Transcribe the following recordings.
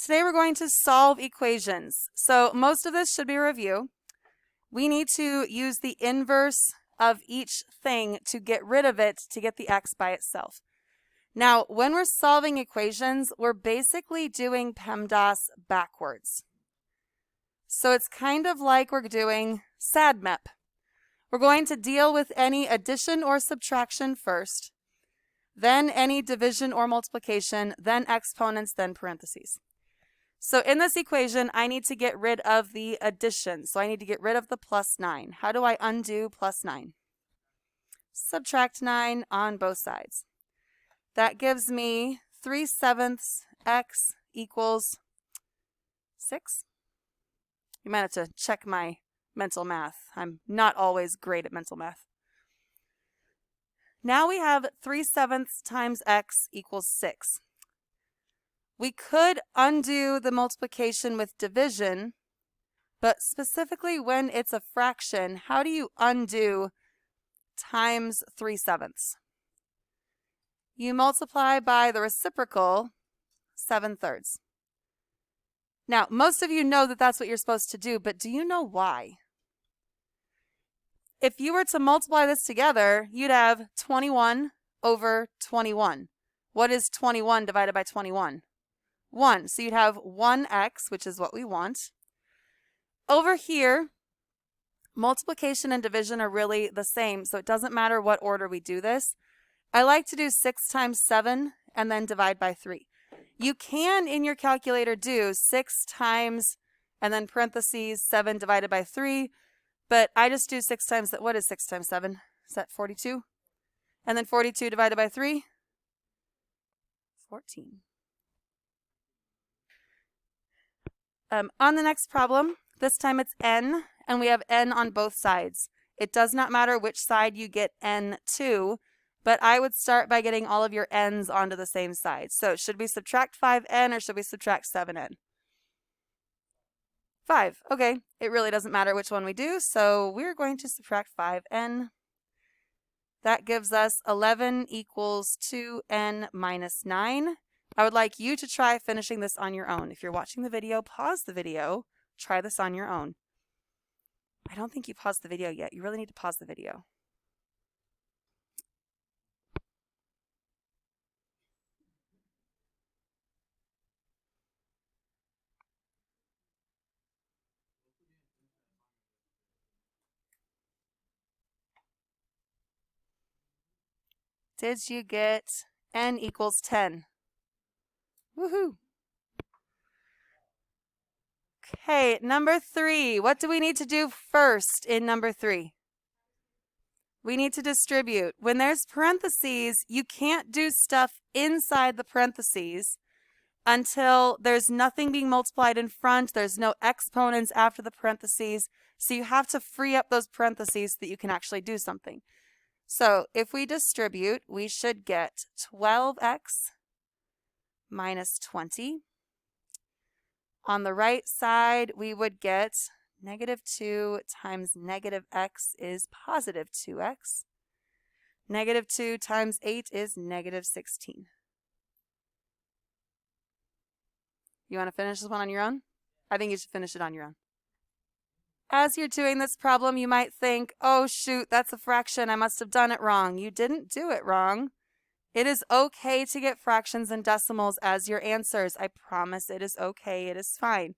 Today we're going to solve equations. So most of this should be a review. We need to use the inverse of each thing to get rid of it to get the x by itself. Now, when we're solving equations, we're basically doing PEMDAS backwards. So it's kind of like we're doing SADMEP. We're going to deal with any addition or subtraction first, then any division or multiplication, then exponents, then parentheses. So in this equation, I need to get rid of the addition. So I need to get rid of the plus 9. How do I undo plus 9? Subtract 9 on both sides. That gives me 3/7 x equals 6. You might have to check my mental math. I'm not always great at mental math. Now we have 3/7 times x equals 6. We could undo the multiplication with division, but specifically when it's a fraction, how do you undo times 3/7? You multiply by the reciprocal, 7/3. Now, most of you know that that's what you're supposed to do, but do you know why? If you were to multiply this together, you'd have 21 over 21. What is 21 divided by 21? 1. So you'd have 1x, which is what we want. Over here, multiplication and division are really the same, so it doesn't matter what order we do this. I like to do 6 times 7 and then divide by 3. You can, in your calculator, do 6 times and then parentheses 7 divided by 3, but I just do 6 times that. What is 6 times 7? Is that 42? And then 42 divided by 3? 14. On the next problem, this time it's n, and we have n on both sides. It does not matter which side you get n to, but I would start by getting all of your n's onto the same side. So should we subtract 5n or should we subtract 7n? 5. Okay, it really doesn't matter which one we do, so we're going to subtract 5n. That gives us 11 equals 2n minus 9. I would like you to try finishing this on your own. If you're watching the video, pause the video. Try this on your own. I don't think you paused the video yet. You really need to pause the video. Did you get n equals 10? Woohoo! Okay, number 3. What do we need to do first in number 3? We need to distribute. When there's parentheses, you can't do stuff inside the parentheses until there's nothing being multiplied in front, there's no exponents after the parentheses, so you have to free up those parentheses so that you can actually do something. So if we distribute, we should get 12x minus 20. On the right side, we would get negative 2 times negative x is positive 2x. Negative 2 times 8 is negative 16. You want to finish this one on your own? I think you should finish it on your own. As you're doing this problem, you might think, oh shoot, that's a fraction. I must have done it wrong. You didn't do it wrong. It is okay to get fractions and decimals as your answers. I promise it is okay. It is fine.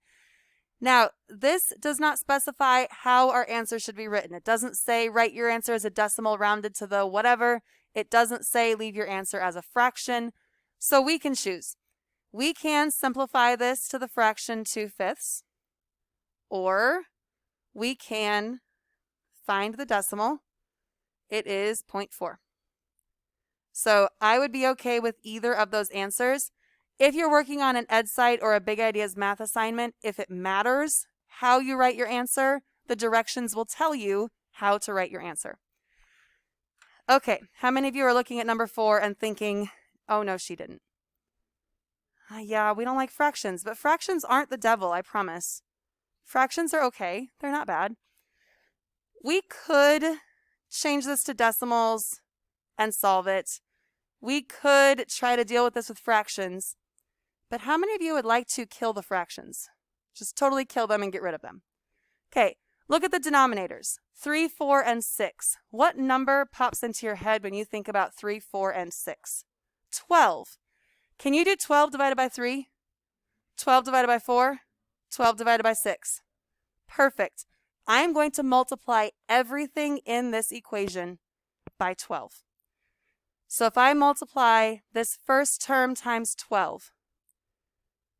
Now, this does not specify how our answer should be written. It doesn't say write your answer as a decimal rounded to the whatever. It doesn't say leave your answer as a fraction. So we can choose. We can simplify this to the fraction 2/5, or we can find the decimal. It is 0.4. So I would be okay with either of those answers. If you're working on an ed site or a Big Ideas math assignment, if it matters how you write your answer, the directions will tell you how to write your answer. Okay, how many of you are looking at number 4 and thinking, oh no, she didn't? Yeah, we don't like fractions, but fractions aren't the devil, I promise. Fractions are okay. They're not bad. We could change this to decimals and solve it. We could try to deal with this with fractions, But how many of you would like to kill the fractions? Just totally kill them and get rid of them. Okay, look at the denominators. 3, 4, and 6. What number pops into your head when you think about 3, 4, and 6? 12. Can you do 12 divided by 3? 12 divided by 4? 12 divided by 6. Perfect. I'm going to multiply everything in this equation by 12. So if I multiply this first term times 12,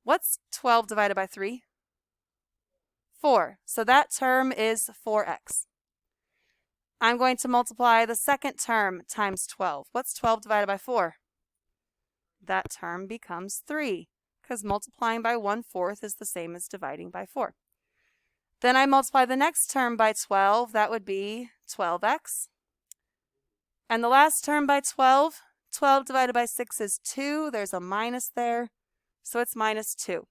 what's 12 divided by 3? 4. So that term is 4x. I'm going to multiply the second term times 12. What's 12 divided by 4? That term becomes 3, because multiplying by 1/4 is the same as dividing by 4. Then I multiply the next term by 12. That would be 12x. And the last term by 12. 12 divided by 6 is 2. There's a minus there, so it's minus 2.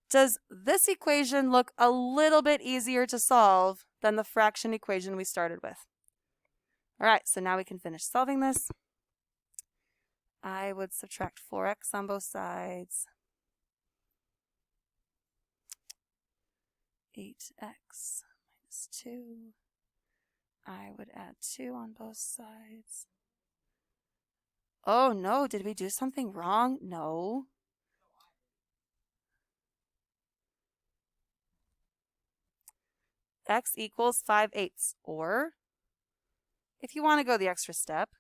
Does this equation look a little bit easier to solve than the fraction equation we started with? All right, so now we can finish solving this. I would subtract 4x on both sides. 8x minus 2. I would add 2 on both sides. Oh no, did we do something wrong? No. X equals 5/8. Or, if you want to go the extra step,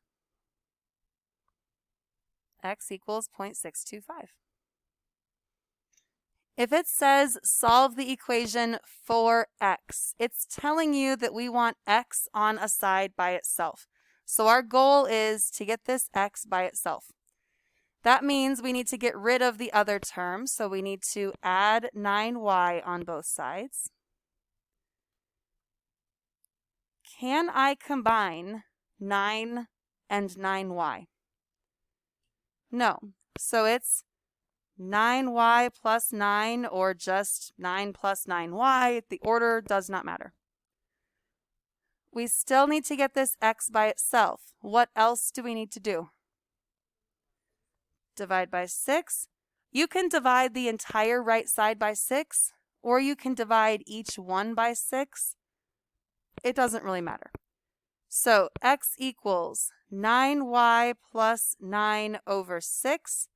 x equals 0.625. If it says solve the equation for x, it's telling you that we want x on a side by itself. So our goal is to get this x by itself. That means we need to get rid of the other term, so we need to add 9y on both sides. Can I combine 9 and 9y? No. So it's 9y plus 9 or just 9 plus 9y. The order does not matter. We still need to get this x by itself. What else do we need to do? Divide by 6. You can divide the entire right side by 6, or you can divide each one by 6. It doesn't really matter. So x equals 9y plus 9 over 6,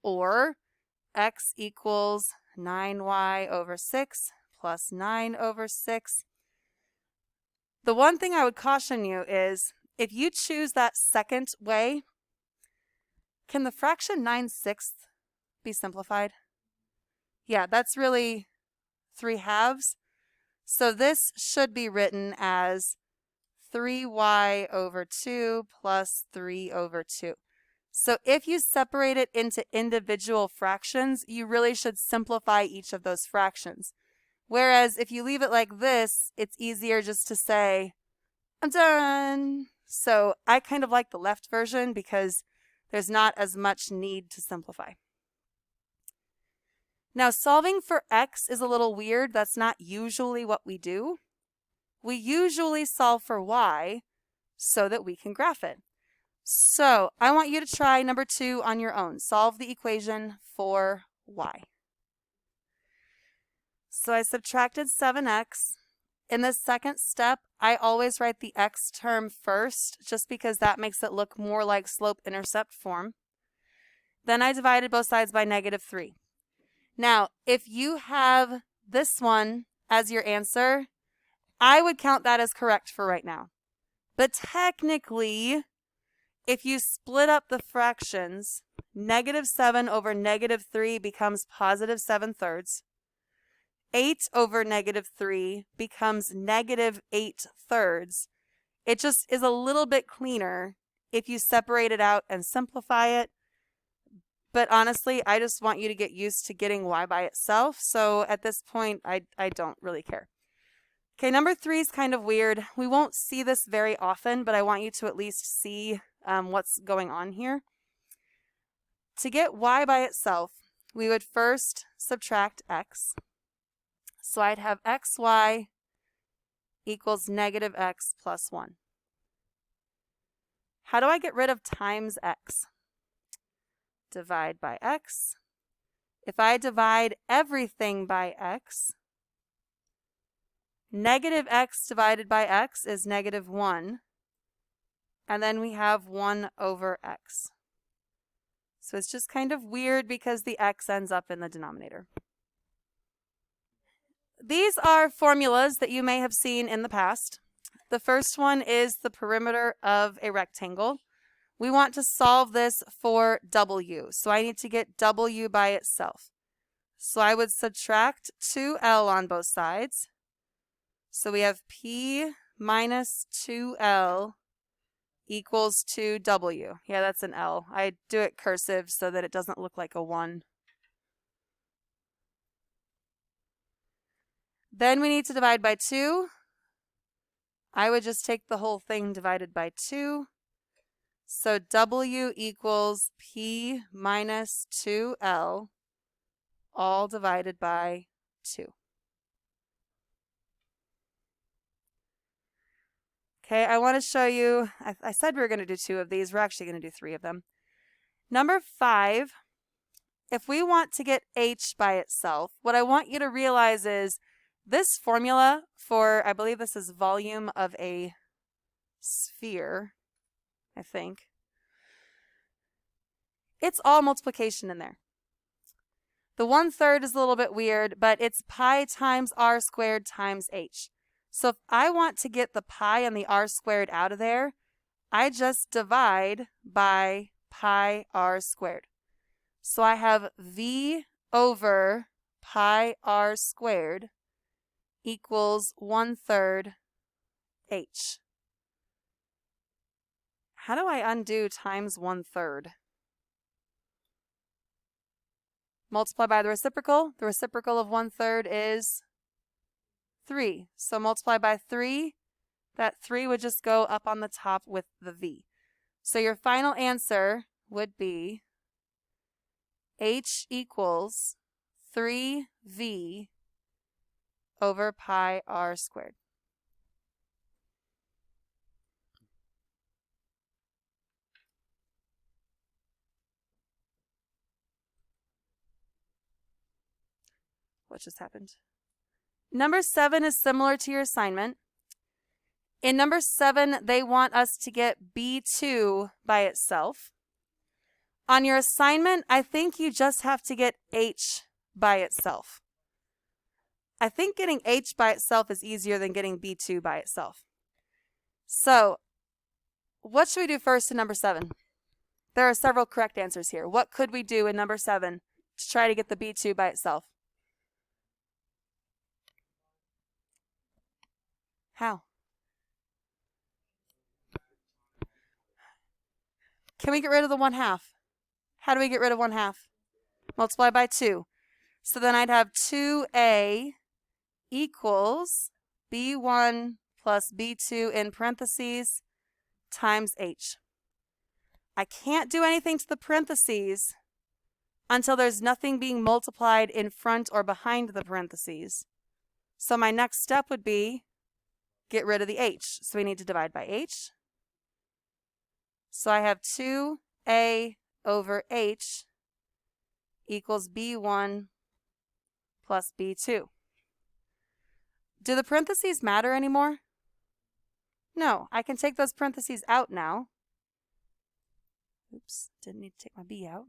or x equals 9y over 6 plus 9 over 6. The one thing I would caution you is, if you choose that second way, can the fraction 9/6 be simplified? Yeah, that's really 3/2. So this should be written as 3y over 2 plus 3 over 2. So if you separate it into individual fractions, you really should simplify each of those fractions. Whereas if you leave it like this, it's easier just to say, I'm done. So I kind of like the left version because there's not as much need to simplify. Now, solving for x is a little weird. That's not usually what we do. We usually solve for y so that we can graph it. So I want you to try number 2 on your own. Solve the equation for y. So I subtracted 7x. In the second step, I always write the x term first, just because that makes it look more like slope-intercept form. Then I divided both sides by -3. Now, if you have this one as your answer, I would count that as correct for right now. But technically, if you split up the fractions, -7 over -3 becomes +7/3. 8 over -3 becomes -8/3. It just is a little bit cleaner if you separate it out and simplify it. But honestly, I just want you to get used to getting y by itself. So at this point, I don't really care. Okay, number 3 is kind of weird. We won't see this very often, but I want you to at least see what's going on here. To get y by itself, we would first subtract x. So I'd have xy equals -x plus 1. How do I get rid of times x? Divide by x. If I divide everything by x, negative x divided by x is negative 1. And then we have 1 over x. So it's just kind of weird because the x ends up in the denominator. These are formulas that you may have seen in the past. The first one is the perimeter of a rectangle. We want to solve this for w, so I need to get w by itself. So I would subtract 2l on both sides. So we have p minus 2l equals 2w. Yeah, that's an L. I do it cursive so that it doesn't look like a 1. Then we need to divide by 2. I would just take the whole thing divided by 2. So w equals p minus 2l, all divided by 2. Okay, I want to show you, I said we were going to do 2 of these. We're actually going to do 3 of them. Number 5, if we want to get h by itself, what I want you to realize is this formula for, I believe this is volume of a sphere, I think. It's all multiplication in there. The 1/3 is a little bit weird, but it's pi times r squared times h. So if I want to get the pi and the r squared out of there, I just divide by pi r squared. So I have v over pi r squared equals 1/3 h. How do I undo times 1/3? Multiply by the reciprocal. The reciprocal of 1/3 is 3. So multiply by 3. That 3 would just go up on the top with the v. So your final answer would be h equals 3v over pi r squared. What just happened? Number 7 is similar to your assignment. In number 7, they want us to get b2 by itself. On your assignment, I think you just have to get h by itself. I think getting h by itself is easier than getting b2 by itself. So, what should we do first in number 7? There are several correct answers here. What could we do in number 7 to try to get the b2 by itself? How? Can we get rid of the 1/2? How do we get rid of 1/2? Multiply by 2. So then I'd have 2a equals b1 plus b2 in parentheses times h. I can't do anything to the parentheses until there's nothing being multiplied in front or behind the parentheses. So my next step would be get rid of the h. So we need to divide by h. So I have 2a over h equals b1 plus b2. Do the parentheses matter anymore? No, I can take those parentheses out now. Oops, didn't need to take my b out.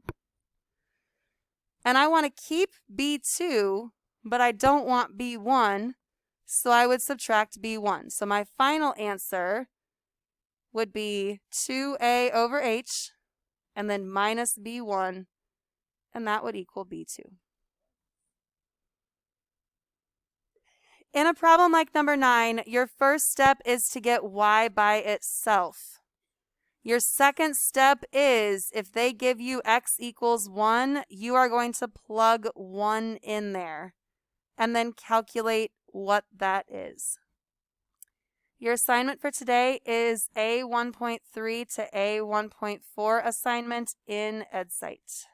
And I want to keep b2, but I don't want b1, so I would subtract b1. So my final answer would be 2a over h, and then minus b1, and that would equal b2. In a problem like number 9, your first step is to get y by itself. Your second step is, if they give you x equals 1, you are going to plug 1 in there and then calculate what that is. Your assignment for today is A1.3 to A1.4 assignment in EdSite.